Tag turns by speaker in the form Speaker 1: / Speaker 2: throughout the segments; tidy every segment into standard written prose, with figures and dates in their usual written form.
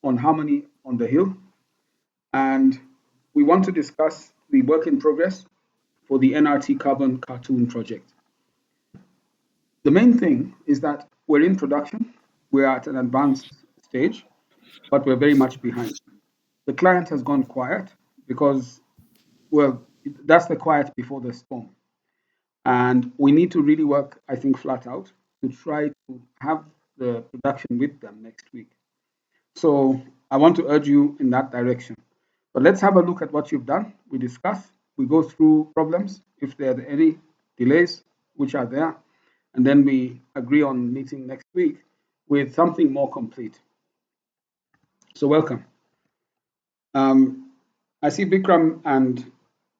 Speaker 1: on harmony on the hill, and we want to discuss the work in progress for the NRT Carbon cartoon project. The main thing is that we're in production, we're at an advanced stage, but we're very much behind. The client has gone quiet because, well, that's the quiet before the storm. And we need to really work, I think, flat out to try to have the production with them next week. So I want to urge you in that direction. But let's have a look at what you've done. We discuss, we go through problems, if there are any delays, which are there, and then we agree on meeting next week with something more complete. So welcome. I see Bikram and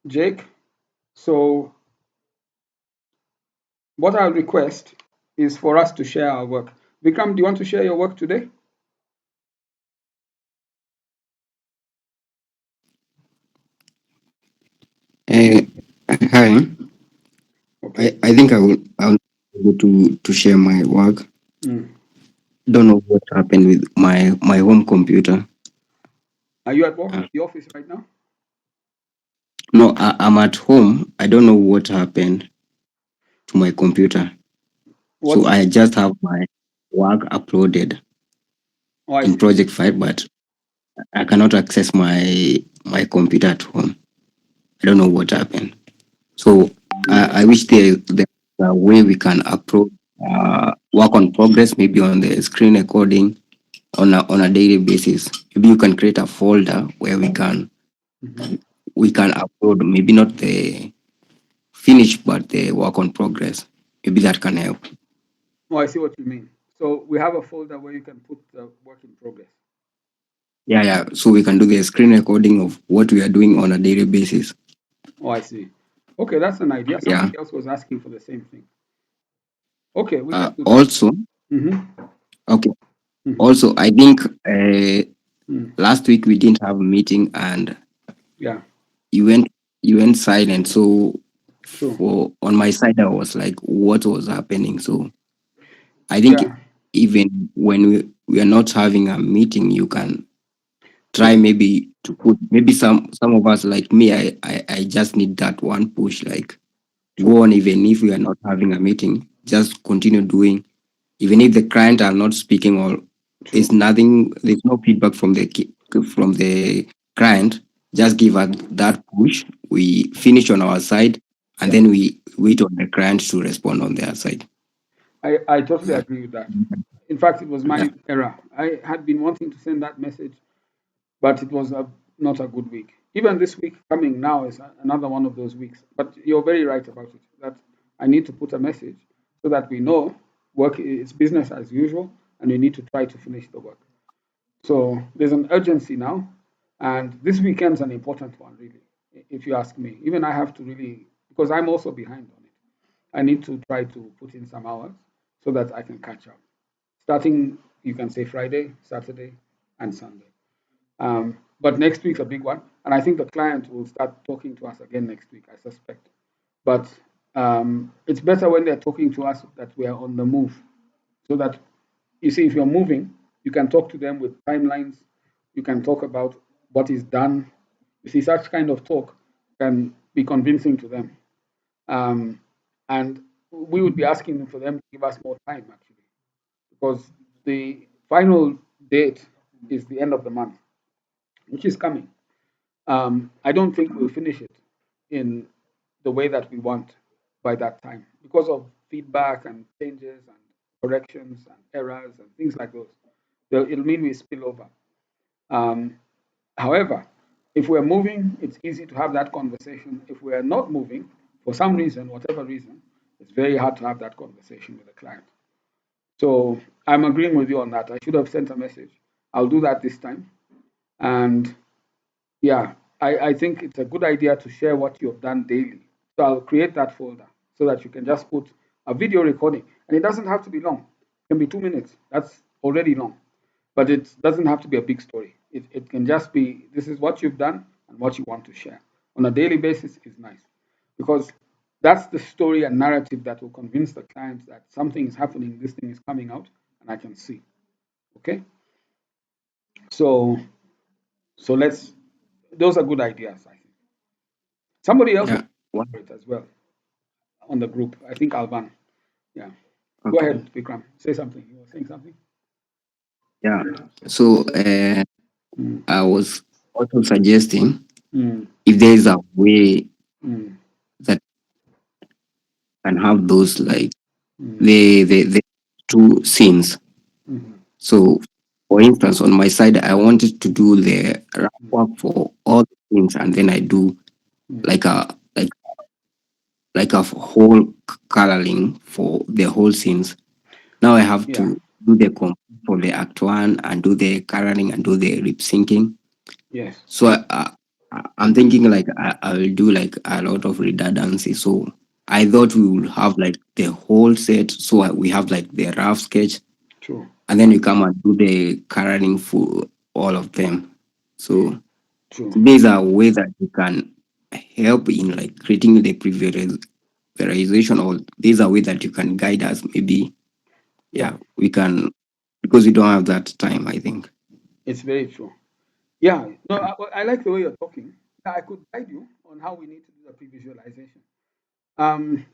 Speaker 1: Jake. So what I'll request is for us to share our work. Bikram, do you want to share your work today?
Speaker 2: Uh, Hi,
Speaker 1: Okay.
Speaker 2: I think I will be able to share my work.
Speaker 1: Mm.
Speaker 2: Don't know what happened with my home computer.
Speaker 1: Are you at work,
Speaker 2: Uh,
Speaker 1: the office right now?
Speaker 2: no, I'm at home. I don't know what happened to my computer. So
Speaker 1: What's
Speaker 2: I just have my work uploaded
Speaker 1: Oh, I
Speaker 2: in
Speaker 1: see.
Speaker 2: project file, but I cannot access my computer at home. I don't know what happened. So I wish there's a way we can upload work on progress, maybe on the screen recording on a daily basis. Maybe you can create a folder where
Speaker 1: Mhm.
Speaker 2: we can upload maybe not the finish but the work on progress. Maybe that can help.
Speaker 1: Oh, I see what you mean. So we have a folder where you can put the work in progress.
Speaker 2: Yeah, yeah. So we can do the screen recording of what we are doing on a daily basis.
Speaker 1: Oh, I see. Okay, that's an idea.
Speaker 2: Yeah.
Speaker 1: Somebody else was asking for the same thing. Okay, we can do that.
Speaker 2: Also,
Speaker 1: Mm-hmm.
Speaker 2: okay.
Speaker 1: Mm-hmm.
Speaker 2: Also, I think
Speaker 1: Mm.
Speaker 2: last week we didn't have a meeting and
Speaker 1: Yeah,
Speaker 2: you went you went silent. So
Speaker 1: true.
Speaker 2: for on my side, I was like, what was happening? So I think
Speaker 1: Yeah,
Speaker 2: even when we are not having a meeting, you can try
Speaker 1: true.
Speaker 2: maybe to put maybe some of us like me, I just need that one push, like
Speaker 1: True.
Speaker 2: go on even if we are not having a meeting, just continue doing, even if the client are not speaking or
Speaker 1: True.
Speaker 2: there's no feedback from from the client, just give us that push, we finish on our side, and
Speaker 1: Yeah.
Speaker 2: then we wait on the client to respond on their side.
Speaker 1: I totally
Speaker 2: Yeah.
Speaker 1: agree with that. In fact, it was
Speaker 2: Yeah.
Speaker 1: my error. I had been wanting to send that message, but it was not a good week. Even this week coming now is another one of those weeks. But you're very right about it, that I need to put a message so that we know work is business as usual and we need to try to finish the work. So there's an urgency now, and this weekend's an important one, really, if you ask me. Even I have to really, because I'm also behind on it. I need to try to put in some hours so that I can catch up. Starting, you can say Friday, Saturday, and Sunday. But next week's a big one, and I think the client will start talking to us again next week, I suspect. But it's better when they're talking to us that we are on the move, so that you see, if you're moving, you can talk to them with timelines. You can talk about what is done. You see, such kind of talk can be convincing to them. Um, and we would be asking for them to give us more time, actually, because the final date is the end of the month, which is coming. I don't think we'll finish it in the way that we want by that time because of feedback and changes and corrections and errors and things like those. It'll mean we spill over. Um, However, if we're moving, it's easy to have that conversation. If we're not moving, for some reason, whatever reason, it's very hard to have that conversation with the client. So I'm agreeing with you on that. I should have sent a message. I'll do that this time. And yeah, I think it's a good idea to share what you have done daily. So I'll create that folder so that you can just put a video recording. And it doesn't have to be long. It can be 2 minutes. That's already long. But it doesn't have to be a big story. It can just be this is what you've done and what you want to share. On a daily basis is nice. Because that's the story and narrative that will convince the client that something is happening, this thing is coming out, and I can see. Okay? So let's, those are good ideas, I think. Somebody else
Speaker 2: Yeah. What?
Speaker 1: for it as well on the group. I think Alban. Yeah. Go
Speaker 2: Okay.
Speaker 1: ahead, Vikram. Say something. You were saying something?
Speaker 2: Yeah. So
Speaker 1: Mm,
Speaker 2: I was also suggesting
Speaker 1: mm,
Speaker 2: if there is a way
Speaker 1: mm,
Speaker 2: that can have those like
Speaker 1: mm,
Speaker 2: the two scenes.
Speaker 1: mm,
Speaker 2: So, for instance, on my side, I wanted to do the wrap
Speaker 1: mm,
Speaker 2: up for all the things, and then I do
Speaker 1: mm.
Speaker 2: like a like a whole coloring for the whole scenes. Now I have
Speaker 1: Yeah.
Speaker 2: to do the for the act one and do the coloring and do the lip syncing.
Speaker 1: Yes.
Speaker 2: So I'm thinking like I will do like a lot of redundancy. So I thought we would have like the whole set. So we have like the rough sketch,
Speaker 1: True.
Speaker 2: and then you come and do the coloring for all of them. So
Speaker 1: True.
Speaker 2: there's a way that you can help in like creating the prioritization, or there's a way that you can guide us. Maybe,
Speaker 1: Yeah.
Speaker 2: yeah, we can, because we don't have that time, I think.
Speaker 1: It's very true. Yeah. No, I like the way you're talking. Yeah, I could guide you on how we need to do the pre-visualization. Um,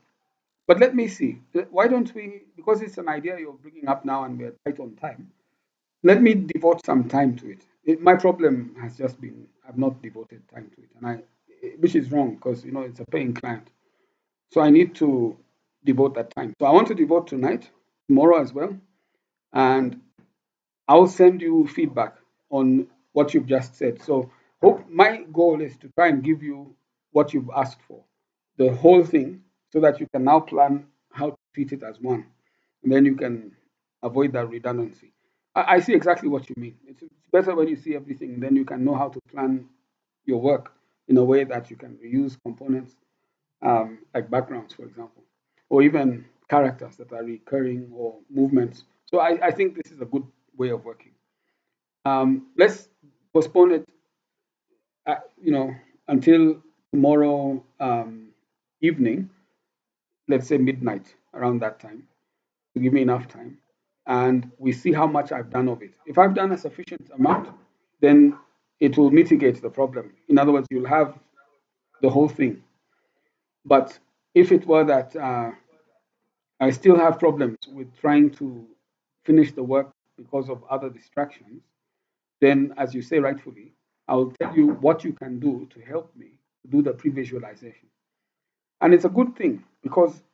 Speaker 1: but let me see. Why don't we? Because it's an idea you're bringing up now, and we're tight on time. Let me devote some time to it. My problem has just been I've not devoted time to it, and which is wrong because it's a paying client. So I need to devote that time. So I want to devote tonight, tomorrow as well, and I'll send you feedback on what you've just said. So hope my goal is to try and give you what you've asked for, the whole thing, so that you can now plan how to treat it as one, and then you can avoid that redundancy. I see exactly what you mean. It's better when you see everything, then you can know how to plan your work in a way that you can reuse components, like backgrounds, for example, or even characters that are recurring or movements. So I think this is a good way of working. Let's postpone it, until tomorrow evening, let's say midnight, around that time, to give me enough time. And we see how much I've done of it. If I've done a sufficient amount, then it will mitigate the problem. In other words, you'll have the whole thing. But if it were that I still have problems with trying to finish the work because of other distractions, then, as you say rightfully, I'll tell you what you can do to help me do the pre visualization. And it's a good thing because,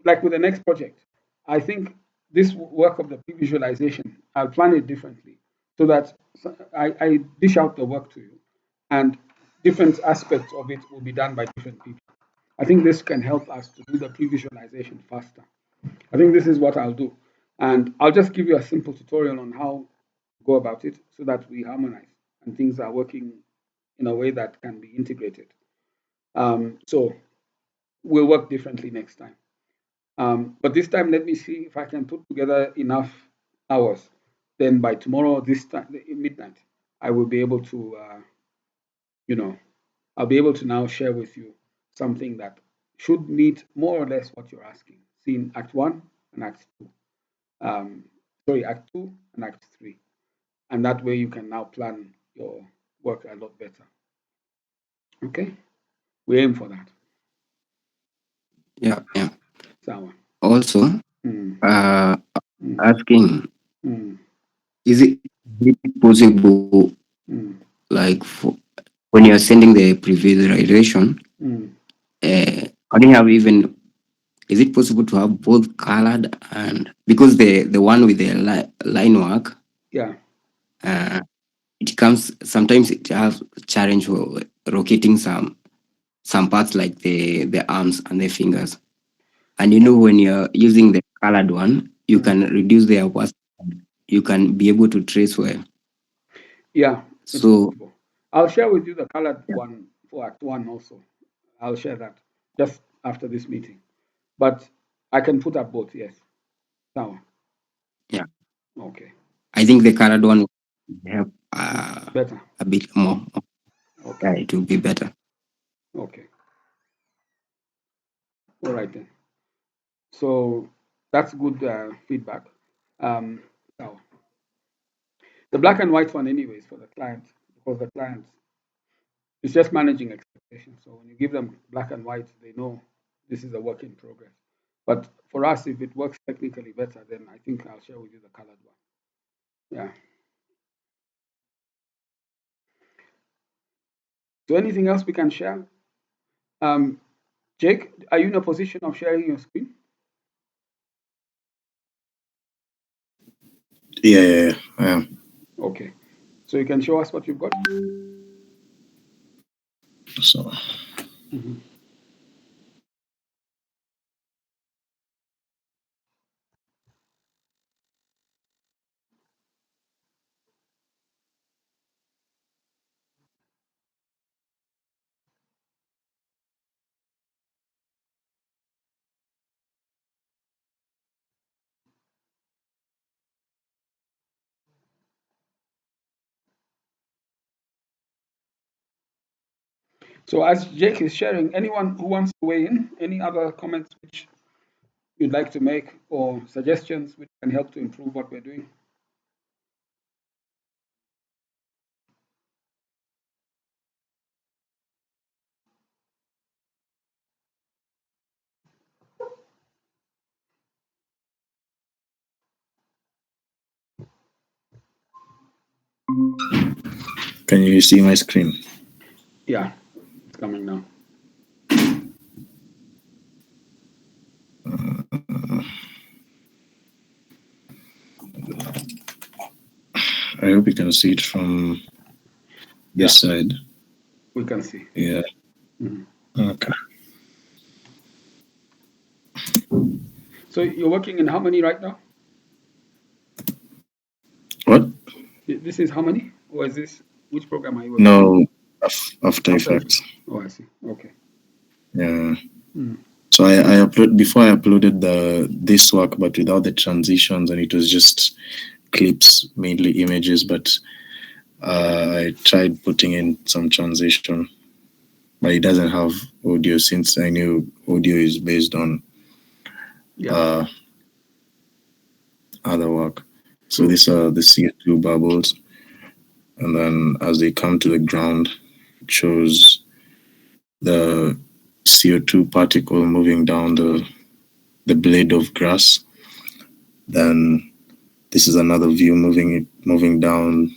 Speaker 1: like with the next project, I think this work of the pre visualization, I'll plan it differently so that I dish out the work to you, and different aspects of it will be done by different people. I think this can help us to do the pre visualization faster. I think this is what I'll do. And I'll just give you a simple tutorial on how to go about it so that we harmonize and things are working in a way that can be integrated. So we'll work differently next time. But this time, let me see if I can put together enough hours. Then by tomorrow, this time, midnight, I will be able to, you know, I'll be able to now share with you something that should meet more or less what you're asking. Scene Act 1 and Act 2. um, sorry, Act 2 and Act 3. And that way you can now plan your work a lot better. Okay? We aim for that.
Speaker 2: Yeah, yeah.
Speaker 1: Sawa.
Speaker 2: Also,
Speaker 1: Mm,
Speaker 2: uh,
Speaker 1: mm,
Speaker 2: asking,
Speaker 1: mm,
Speaker 2: is it possible,
Speaker 1: mm,
Speaker 2: like when you're sending the pre-visualization,
Speaker 1: mm.
Speaker 2: can you have even, is it possible to have both colored and, because the one with the line work,
Speaker 1: Yeah,
Speaker 2: uh, it comes, sometimes it has challenge for rotating some parts like the arms and the fingers. And when you're using the colored one, you
Speaker 1: mm.
Speaker 2: can reduce the opacity. You can be able to trace well.
Speaker 1: Yeah, it's
Speaker 2: So
Speaker 1: possible. I'll share with you the colored
Speaker 2: yeah,
Speaker 1: one for Act 1 also. I'll share that just after this meeting. But I can put up both, yes. Sawa.
Speaker 2: yeah.
Speaker 1: Okay.
Speaker 2: I think the colored one will help
Speaker 1: Better.
Speaker 2: a bit more. Yeah,
Speaker 1: Okay.
Speaker 2: it will be better.
Speaker 1: Okay. All right then. So that's good feedback. Um, Sawa. The black and white one, anyways, for the client, because the clients, it's just managing expectations. So when you give them black and white, they know this is a work in progress. But for us, if it works technically better, then I think I'll share with you the colored one. Yeah. So anything else we can share? Um, Jake, are you in a position of sharing your screen?
Speaker 3: Yeah, I am.
Speaker 1: Okay. So you can show us what you've got?
Speaker 3: So
Speaker 1: Mhm. So as Jake is sharing, anyone who wants to weigh in, any other comments which you'd like to make or suggestions which can help to improve what we're doing?
Speaker 3: can you see my screen?
Speaker 1: Yeah, it's coming now.
Speaker 3: I hope you can see it from
Speaker 1: Yeah,
Speaker 3: this side.
Speaker 1: we can see.
Speaker 3: Yeah.
Speaker 1: Mhm.
Speaker 3: Okay.
Speaker 1: So you're working in how many right now?
Speaker 3: What?
Speaker 1: This is how many? Or is this, which program are you working?
Speaker 3: No, After
Speaker 1: After Effects.
Speaker 3: Effects.
Speaker 1: Oh, I see. Okay.
Speaker 3: Yeah.
Speaker 1: Mm.
Speaker 3: So I upload before I uploaded this work, but without the transitions, and it was just clips, mainly images. But I tried putting in some transition, but it doesn't have audio since I knew audio is based on
Speaker 1: Yeah.
Speaker 3: other work. So
Speaker 1: True.
Speaker 3: these are the CO2 bubbles, and then as they come to the ground, it shows the CO2 particle moving down the blade of grass. Then this is another view moving down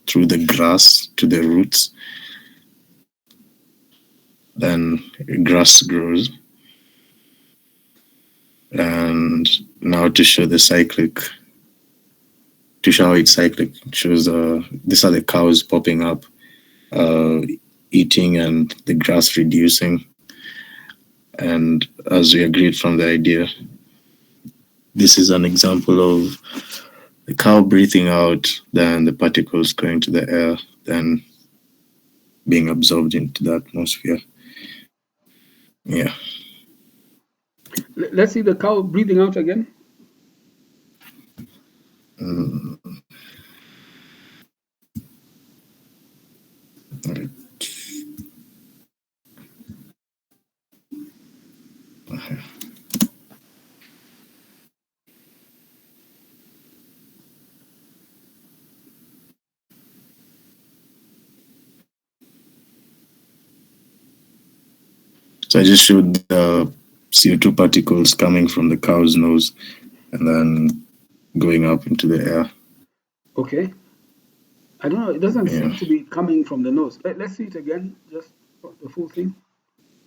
Speaker 3: through the grass to the roots. Then grass grows. And now to show how it's cyclic, it shows these are the cows popping up, eating, and the grass reducing. And as we agreed from the idea, this is an example of the cow breathing out, then the particles going to the air, then being absorbed into the atmosphere. Yeah.
Speaker 1: Let's see the cow breathing out again.
Speaker 3: Mm. Okay. So I just showed the CO2 particles coming from the cow's nose and then going up into the air.
Speaker 1: Okay. I don't know. It doesn't
Speaker 3: Yeah.
Speaker 1: seem to be coming from the nose. Let's see it again, just the full thing.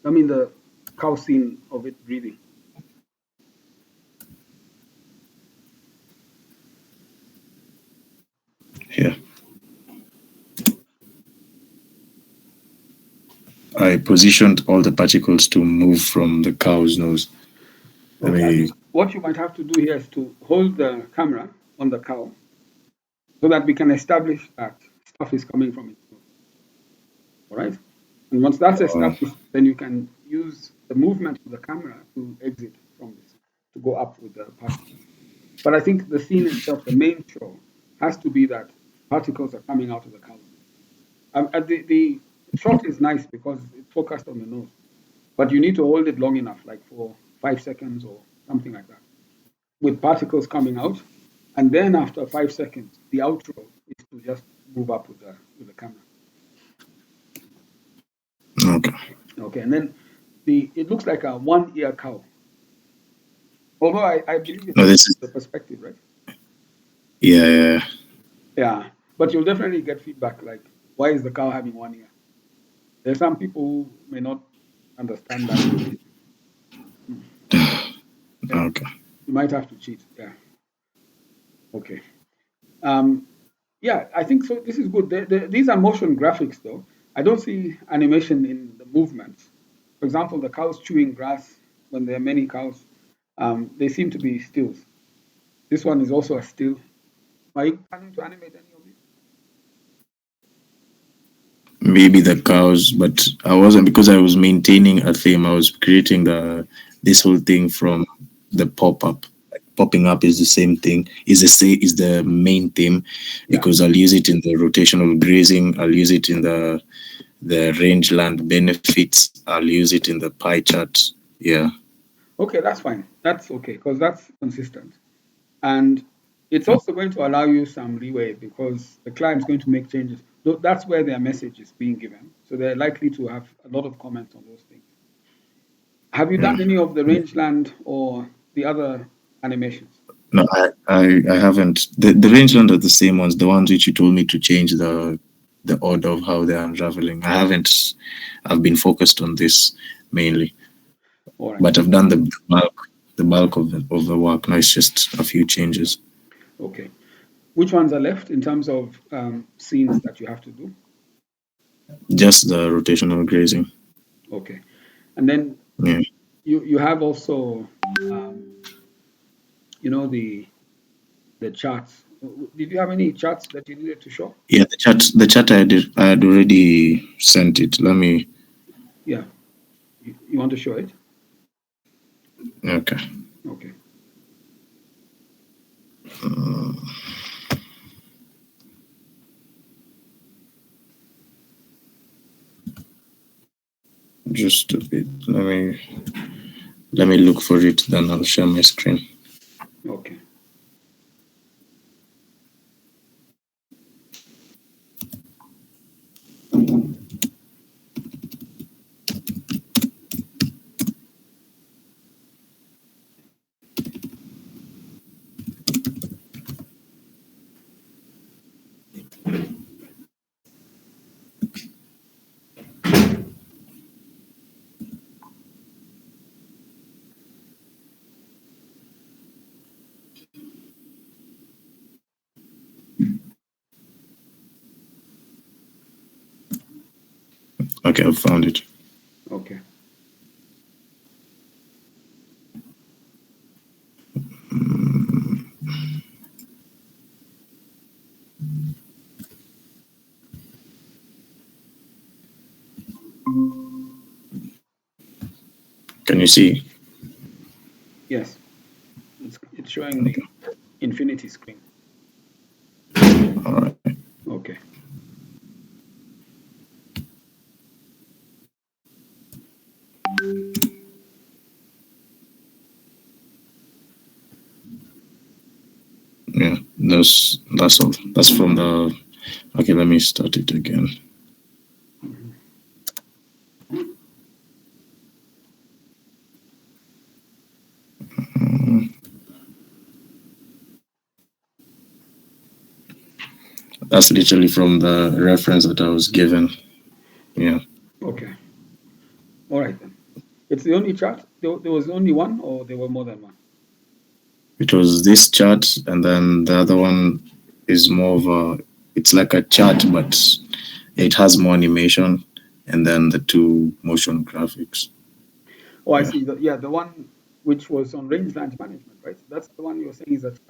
Speaker 1: I mean, the cow scene of it breathing.
Speaker 3: Here. I positioned all the particles to move from the cow's nose.
Speaker 1: Okay. I think what you might have to do here is to hold the camera on the cow so that we can establish that stuff is coming from its nose. All right. And once that's established, then you can use the movement of the camera to exit from this, to go up with the particles. But I think the scene itself, the main show, has to be that particles are coming out of the cow. The shot is nice because it's focused on the nose, but you need to hold it long enough, like for 5 seconds or something like that, with particles coming out. And then after 5 seconds, the outro is to just move up with the camera.
Speaker 3: Okay.
Speaker 1: Okay, and then it looks like a one-ear cow. Although I believe
Speaker 3: No,
Speaker 1: it's
Speaker 3: this is
Speaker 1: the perspective, right?
Speaker 3: yeah.
Speaker 1: Yeah, but you'll definitely get feedback like, why is the cow having one ear? There's some people who may not understand that. Yeah,
Speaker 3: Okay.
Speaker 1: you might have to cheat. Yeah. Okay. Yeah, I think so. This is good. These are motion graphics, though. I don't see animation in the movements. For example, the cows chewing grass when there are many cows, they seem to be stills. This one is also a still. Are you planning to animate any of these?
Speaker 3: Maybe the cows, but I wasn't, because I was maintaining a theme. I was creating this whole thing from the pop-up. Like, popping up is the same thing, is the main theme,
Speaker 1: Yeah.
Speaker 3: because I'll use it in the rotational grazing, I'll use it in the rangeland benefits, I'll use it in the pie chart. Yeah.
Speaker 1: Okay, that's fine. That's okay because that's consistent. And it's also going to allow you some leeway because the client's going to make changes. That's where their message is being given. So they're likely to have a lot of comments on those things. Have you done any of the rangeland or the other animations?
Speaker 3: No, I haven't. The rangeland are the same ones, the ones which you told me to change the order of how they're unraveling. I haven't. I've been focused on this mainly,
Speaker 1: All right.
Speaker 3: but I've done the bulk of the work. Now it's just a few changes.
Speaker 1: Okay. Which ones are left in terms of scenes that you have to do?
Speaker 3: Just the rotational grazing.
Speaker 1: Okay. And then
Speaker 3: Yeah.
Speaker 1: you have also, the charts. Did you have any charts that you needed to show?
Speaker 3: Yeah, the chat I had already sent it. Let me.
Speaker 1: Yeah. You want to show it?
Speaker 3: Okay.
Speaker 1: Okay.
Speaker 3: Just a bit. Let me look for it. Then I'll share my screen.
Speaker 1: Okay.
Speaker 3: Okay, I found it.
Speaker 1: Okay.
Speaker 3: Can you see?
Speaker 1: Yes. It's showing the infinity screen.
Speaker 3: All right.
Speaker 1: Okay.
Speaker 3: Yeah, that's all. That's from the. Okay, let me start it again. That's literally from the reference that I was given. Yeah.
Speaker 1: Okay. All right then. It's the only chart? There was only one or there were more than one?
Speaker 3: It was this chart, and then the other one is more of a. It's like a chart, but it has more animation, and then the two motion graphics.
Speaker 1: Oh, I see. The one which was on rangeland management, right? That's the one you're saying is a chart.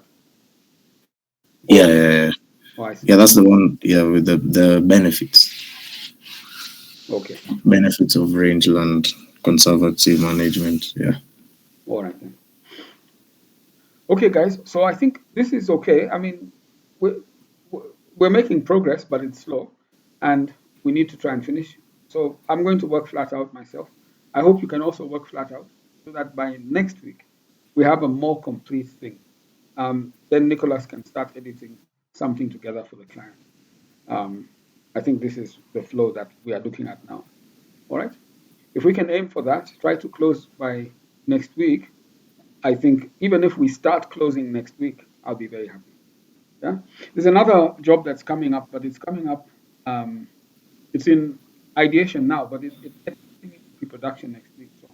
Speaker 3: Yeah.
Speaker 1: Oh, I see.
Speaker 3: Yeah, that's the one. Yeah, with the benefits.
Speaker 1: Okay.
Speaker 3: Benefits of rangeland conservative management. Yeah.
Speaker 1: All right then. Okay, guys. So I think this is okay. I mean, we're, we're making progress, but it's slow, and we need to try and finish. So I'm going to work flat out myself. I hope you can also work flat out so that by next week we have a more complete thing. Then Nicholas can start editing something together for the client. I think this is the flow that we are looking at now. All right. If we can aim for that, try to close by next week. I think even if we start closing next week, I'll be very happy. Yeah. There's another job that's coming up, but it's coming up. It's in ideation now, but it's getting into pre-production next week. So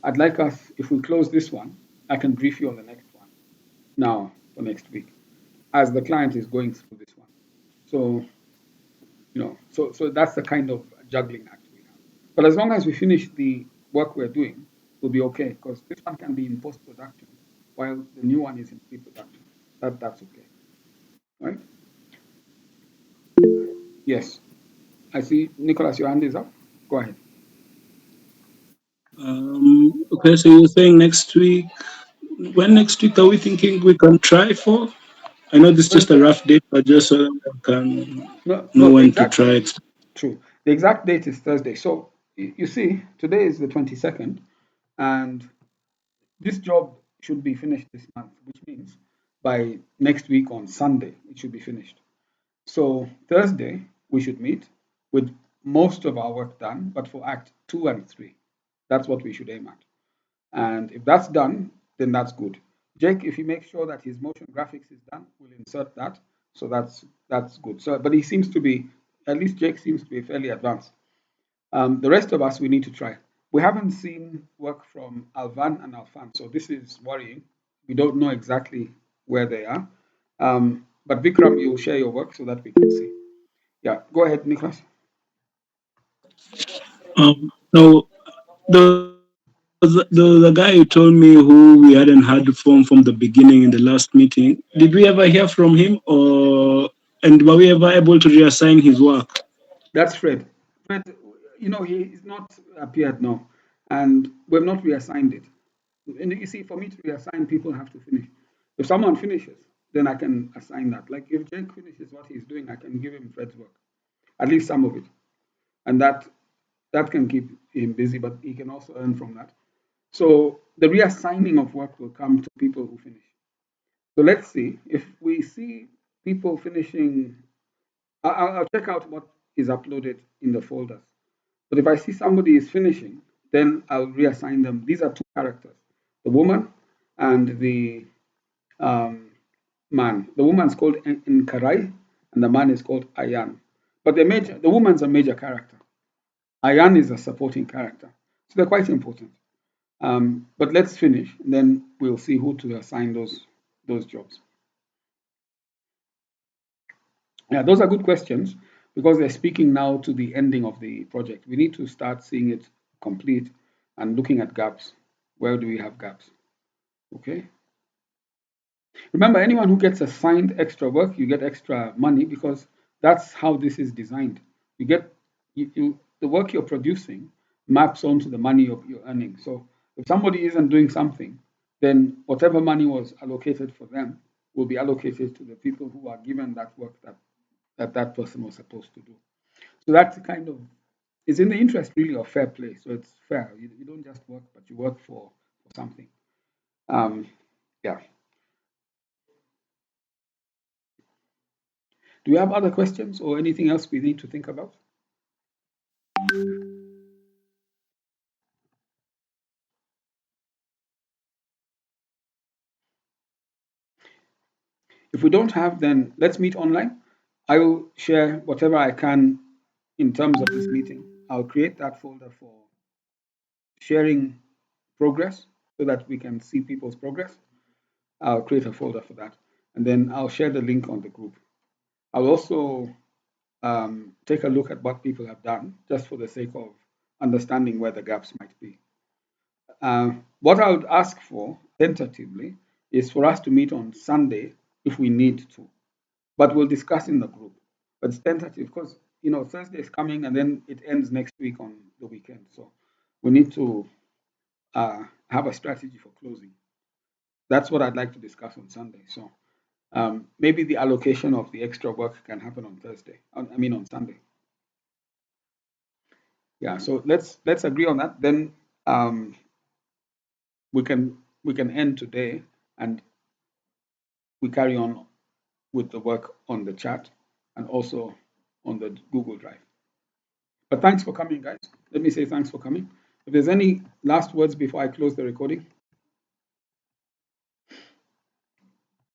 Speaker 1: I'd like us, if we close this one, I can brief you on the next one now for next week, as the client is going through this one. So so that's the kind of juggling act we have. But as long as we finish the work we're doing, we'll be okay because this one can be in post production while the new one is in pre production. That's okay. Right? Yes. I see Nicholas, your hand is up. Go ahead.
Speaker 4: Okay, so you're saying next week. When next week are we thinking we can try for? I know this is just a
Speaker 1: Thursday.
Speaker 4: rough date, but just so that I can
Speaker 1: No,
Speaker 4: know
Speaker 1: no, the
Speaker 4: when to
Speaker 1: exact
Speaker 4: try
Speaker 1: date.
Speaker 4: it.
Speaker 1: True. The exact date is Thursday. So you see, today is the 22nd, and this job should be finished this month, which means by next week on Sunday, it should be finished. So Thursday, we should meet with most of our work done, but for Act 2 and 3. That's what we should aim at. And if that's done, then that's good. Jake, if he makes sure that his motion graphics is done, we'll insert that. So that's good. So, but he seems to be, at least Jake seems to be fairly advanced. The rest of us, we need to try. We haven't seen work from Alvan and Alfan, so this is worrying. We don't know exactly where they are. But Vikram, you'll share your work so that we can see. Yeah, go ahead, Nicholas.
Speaker 4: No, the guy who told me who we hadn't heard from the beginning in the last meeting. Did we ever hear from him, or and were we ever able to reassign his work?
Speaker 1: That's Fred. Fred, he's not appeared now, and we've not reassigned it. And you see, for me to reassign, people have to finish. If someone finishes, then I can assign that. Like if Jake finishes what he's doing, I can give him Fred's work, at least some of it, and that can keep him busy, but he can also earn from that. So the reassigning of work will come to people who finish. So let's see if we see people finishing. I'll check out what is uploaded in the folders. But if I see somebody is finishing, then I'll reassign them. These are two characters, the woman and the um, man. The woman's called Nkarai and the man is called Ayan. But the woman's a major character. Ayan is a supporting character. So they're quite important. But let's finish, and then we'll see who to assign those jobs. Yeah, those are good questions because they're speaking now to the ending of the project. We need to start seeing it complete and looking at gaps. Where do we have gaps? Okay. Remember, anyone who gets assigned extra work, you get extra money because that's how this is designed. You get the work you're producing maps onto the money you're earning. So if somebody isn't doing something, then whatever money was allocated for them will be allocated to the people who are given that work that person was supposed to do. So that's kind of it's in the interest really of fair play. So it's fair. You don't just work, but you work for something. Um, yeah. Do you have other questions or anything else we need to think about? If we don't have, then let's meet online. I will share whatever I can in terms of this meeting. I'll create that folder for sharing progress so that we can see people's progress. I'll create a folder for that. And then I'll share the link on the group. I'll also take a look at what people have done just for the sake of understanding where the gaps might be. What I would ask for tentatively is for us to meet on Sunday if we need to, but we'll discuss in the group. But it's tentative because Thursday is coming and then it ends next week on the weekend. So we need to have a strategy for closing. That's what I'd like to discuss on Sunday. So maybe the allocation of the extra work can happen on Thursday. On Sunday. Yeah. So let's agree on that. Then um, we can end today and we carry on with the work on the chat and also on the Google Drive. But thanks for coming, guys. Let me say thanks for coming. If there's any last words before I close the recording.